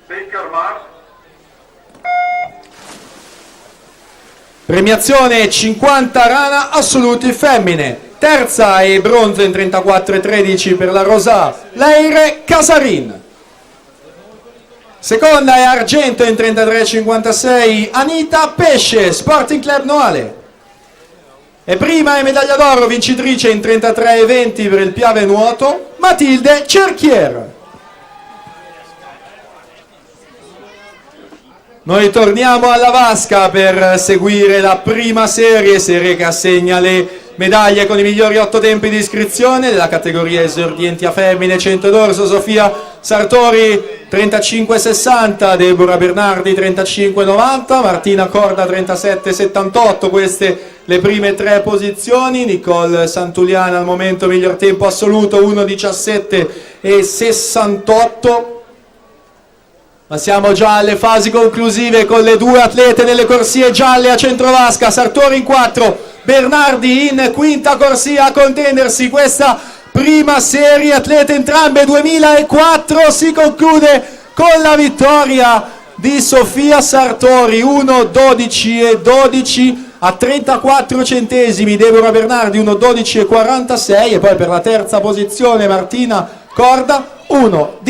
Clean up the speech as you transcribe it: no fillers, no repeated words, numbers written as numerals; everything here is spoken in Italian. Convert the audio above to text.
Baker Mark. Premiazione 50 rana assoluti femmine. Terza e bronzo in 34,13 per la Rosà, Leire Casarin. Seconda e argento in 33,56 Anita Pesce, Sporting Club Noale. E prima e medaglia d'oro vincitrice in 33,20 per il Piave Nuoto, Matilde Cerchier. Noi torniamo alla vasca per seguire la prima serie che assegna le medaglie con i migliori 8 tempi di iscrizione della categoria esordienti a femmine. 100 d'orso Sofia Sartori 35,60, Deborah Bernardi 35,90, Martina Corda 37,78. Queste le prime tre posizioni. Nicole Santuliana al momento miglior tempo assoluto 1,17,68. Ma siamo già alle fasi conclusive con le due atlete nelle corsie gialle a centrovasca. Sartori in 4, Bernardi in quinta corsia a contendersi questa prima serie. Atlete entrambe 2004, si conclude con la vittoria di Sofia Sartori 1,12,12 a 34 centesimi, Deborah Bernardi 1,12,46 e poi per la terza posizione Martina Corda 1,18.